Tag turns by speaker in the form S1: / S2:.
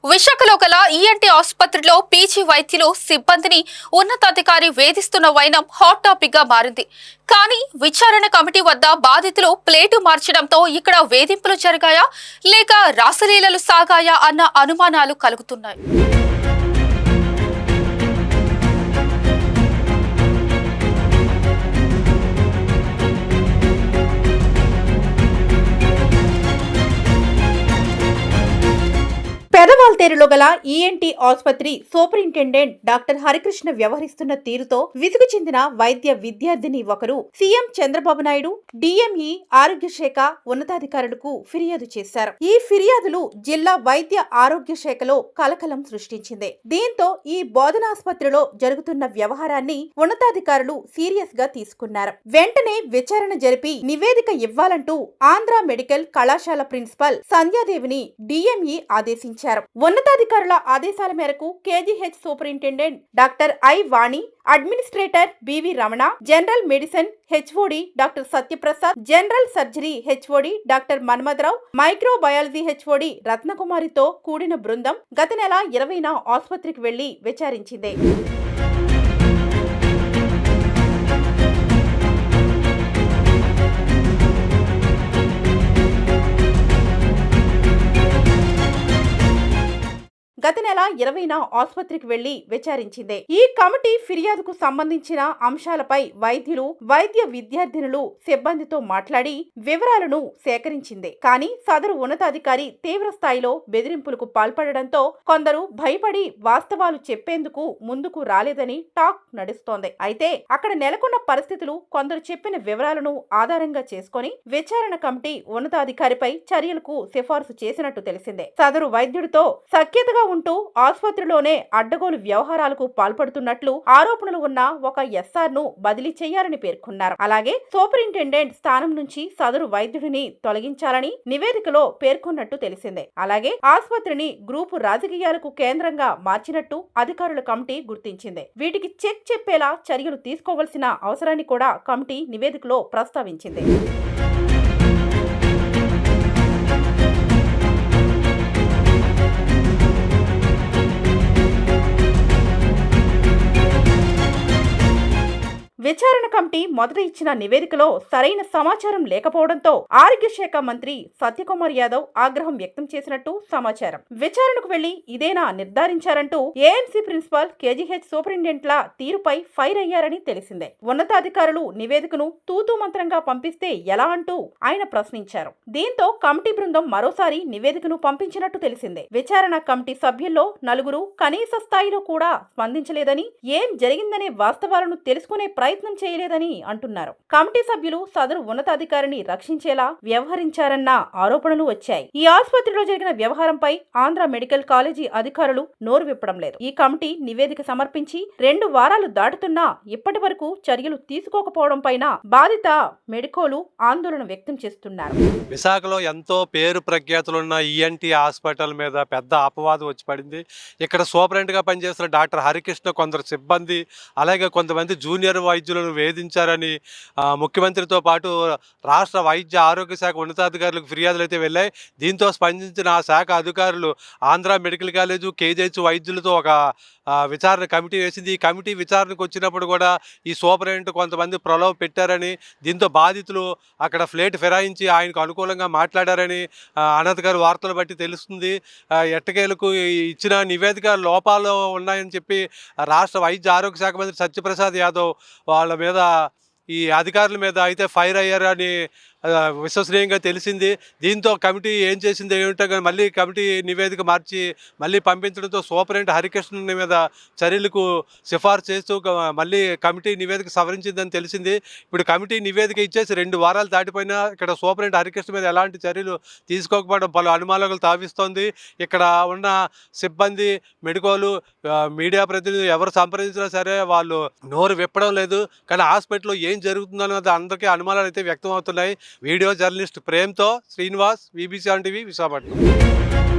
S1: విశాఖలో గల ఈఎన్టీ ఆసుపత్రిలో పీజీ వైద్యులు సిబ్బందిని ఉన్నతాధికారి వేధిస్తున్న వైనం హాట్ టాపిక్ గా మారింది. కానీ విచారణ కమిటీ వద్ద బాధితులు ప్లేటు మార్చడంతో ఇక్కడ వేధింపులు జరిగాయా లేక రాసలీలలు సాగాయా అన్న అనుమానాలు కలుగుతున్నాయి.
S2: పెదవాల్తేరులో గల ఈఎన్టీ ఆసుపత్రి సూపరింటెండెంట్ డాక్టర్ హరికృష్ణ వ్యవహరిస్తున్న తీరుతో విసుగు చెందిన వైద్య విద్యార్థిని ఒకరు సీఎం చంద్రబాబు నాయుడు, డిఎంఈ, ఆరోగ్య శాఖ ఉన్నతాధికారులకు ఫిర్యాదు చేశారు. ఈ ఫిర్యాదులు జిల్లా వైద్య ఆరోగ్య శాఖలో కలకలం సృష్టించింది. దీంతో ఈ బోధనాసుపత్రిలో జరుగుతున్న వ్యవహారాన్ని ఉన్నతాధికారులు సీరియస్ గా తీసుకున్నారు. వెంటనే విచారణ జరిపి నివేదిక ఇవ్వాలంటూ ఆంధ్ర మెడికల్ కళాశాల ప్రిన్సిపల్ సంధ్యాదేవిని డిఎంఈ ఆదేశించారు. ఉన్నతాధికారుల ఆదేశాల మేరకు KGH superintendent doctor I Vani, administrator BV Ramana, general medicine HOD doctor Satyaprasad, general surgery HOD doctor Manmatharao, microbiology HOD రత్నకుమారితో కూడిన బృందం గత నెల 20న ఆసుపత్రికి వెళ్లి విచారించింది. గత నెల 20న ఆసుపత్రికి వెళ్లి విచారించింది. ఈ కమిటీ ఫిర్యాదుకు సంబంధించిన అంశాలపై వైద్యులు, వైద్య విద్యార్థినులు సిబ్బందితో మాట్లాడి వివరాలను సేకరించింది. కానీ సదరు ఉన్నతాధికారి తీవ్ర స్థాయిలో బెదిరింపులకు పాల్పడడంతో కొందరు భయపడి వాస్తవాలు చెప్పేందుకు ముందుకు రాలేదని టాక్ నడుస్తోంది. అయితే అక్కడ నెలకొన్న పరిస్థితులు కొందరు చెప్పిన వివరాలను ఆధారంగా చేసుకుని విచారణ కమిటీ ఉన్నతాధికారిపై చర్యలకు సిఫార్సు చేసినట్టు తెలిసిందే. సదరు వైద్యుడితో సఖ్యతగా ఉంటూ ఆసుపత్రిలోనే అడ్డగోలు వ్యవహారాలకు పాల్పడుతున్నట్లు ఆరోపణలు ఉన్న ఒక ఎస్ఆర్ ను బదిలీ చేయాలని పేర్కొన్నారు. అలాగే సూపరింటెండెంట్ స్థానం నుంచి సదరు వైద్యుడిని తొలగించాలని నివేదికలో పేర్కొన్నట్టు తెలిసిందే. అలాగే ఆసుపత్రిని గ్రూపు రాజకీయాలకు కేంద్రంగా మార్చినట్టు అధికారుల కమిటీ గుర్తించింది. వీటికి చెక్ చెప్పేలా చర్యలు తీసుకోవాల్సిన అవసరాన్ని కూడా కమిటీ నివేదికలో ప్రస్తావించింది. విచారణ కమిటీ మొదట ఇచ్చిన నివేదికలో సరైన సమాచారం లేకపోవడంతో ఆరోగ్య శాఖ మంత్రి సత్యకుమార్ యాదవ్ ఆగ్రహం వ్యక్తం చేసినట్టు సమాచారం. విచారణకు వెళ్లి ఇదేనా నిర్ధారించారంటూ ఏఎంసీ ప్రిన్సిపల్, కేజీహెచ్ సూపరింటెండెంట్ల తీరుపై ఫైర్ అయ్యారని తెలిసిందే. ఉన్నతాధికారులు నివేదికను తూతూ మంత్రంగా పంపిస్తే ఎలా అంటూ ఆయన ప్రశ్నించారు. దీంతో కమిటీ బృందం మరోసారి నివేదికను పంపించినట్టు తెలిసిందే. విచారణ కమిటీ సభ్యుల్లో నలుగురు కనీస స్థాయిలో కూడా స్పందించలేదని, ఏం జరిగిందనే వాస్తవాలను తెలుసుకునే ప్రయత్నం చేయలేదని అంటున్నారు. కమిటీ సభ్యులు సదరు ఉన్నతాధికారిని రక్షించేలా వ్యవహరించారన్న ఆరోపణలు వచ్చాయి. ఈ ఆసుపత్రిలో జరిగిన వ్యవహారంపై ఆంధ్ర మెడికల్ కాలేజీ అధికారులు నోరు విప్పడం లేదు. ఈ కమిటీ నివేదిక సమర్పించి 2 వారాలు దాటుతున్నా ఇప్పటి వరకు చర్యలు తీసుకోకపోవడం పైన బాధిత మెడికోలు ఆందోళన వ్యక్తం చేస్తున్నారు.
S3: విశాఖలో ఎంతో పేరు ప్రఖ్యాతులున్న ఈఎన్టీ హాస్పిటల్ మీద పెద్ద అపవాదం వచ్చి పడింది. ఇక్కడ సూపరింటెండెంట్ గా పనిచేస్తున్న డాక్టర్ హరికృష్ణ, కొందరు సిబ్బంది, అలాగే కొంతమంది జూనియర్ వైద్యులను వేధించారని ముఖ్యమంత్రితో పాటు రాష్ట్ర వైద్య ఆరోగ్య శాఖ ఉన్నతాధికారులకు ఫిర్యాదులు అయితే వెళ్ళాయి. దీంతో స్పందించిన ఆ శాఖ అధికారులు ఆంధ్ర మెడికల్ కాలేజు, కేజీహెచ్ వైద్యులతో ఒక విచారణ కమిటీ వేసింది. ఈ కమిటీ విచారణకు వచ్చినప్పుడు కూడా ఈ సూపరింటెండెంట్ కొంతమంది ప్రలోభ పెట్టారని, దీంతో బాధితులు అక్కడ ఫ్లేట్ ఫిరాయించి ఆయనకు అనుకూలంగా మాట్లాడారని అనధికార వార్తలు బట్టి తెలుస్తుంది. ఎట్టకేలకు ఇచ్చిన నివేదిక లోపాలు ఉన్నాయని చెప్పి రాష్ట్ర వైద్య ఆరోగ్య శాఖ మంత్రి సత్యప్రసాద్ యాదవ్ వాళ్ళ మీద, ఈ అధికారుల మీద అయితే ఫైర్ అయ్యారని విశ్వసనీయంగా తెలిసింది. దీంతో కమిటీ ఏం చేసింది ఏమిటో కానీ మళ్ళీ కమిటీ నివేదిక మార్చి మళ్ళీ పంపించడంతో సూపరింటెండెంట్ హరికృష్ణ మీద చర్యలకు సిఫార్సు చేస్తూ మళ్ళీ కమిటీ నివేదిక సవరించిందని తెలిసింది. ఇప్పుడు కమిటీ నివేదిక ఇచ్చేసి 2 వారాలు దాటిపోయినా ఇక్కడ సూపరింటెండెంట్ హరికృష్ణ మీద ఎలాంటి చర్యలు తీసుకోకపోవడం పలు అనుమానాలు తావిస్తోంది. ఇక్కడ ఉన్న సిబ్బంది, మెడికోలు, మీడియా ప్రతినిధులు ఎవరు సంప్రదించినా సరే వాళ్ళు నోరు విప్పడం లేదు. కానీ హాస్పిటల్లో ఏం జరుగుతుందన్నది అందరికీ అనుమానాలు అయితే వ్యక్తం అవుతున్నాయి. వీడియో జర్నలిస్ట్ ప్రేమ్తో శ్రీనివాస్, వీబీసీ టీవీ, విశాఖపట్నం.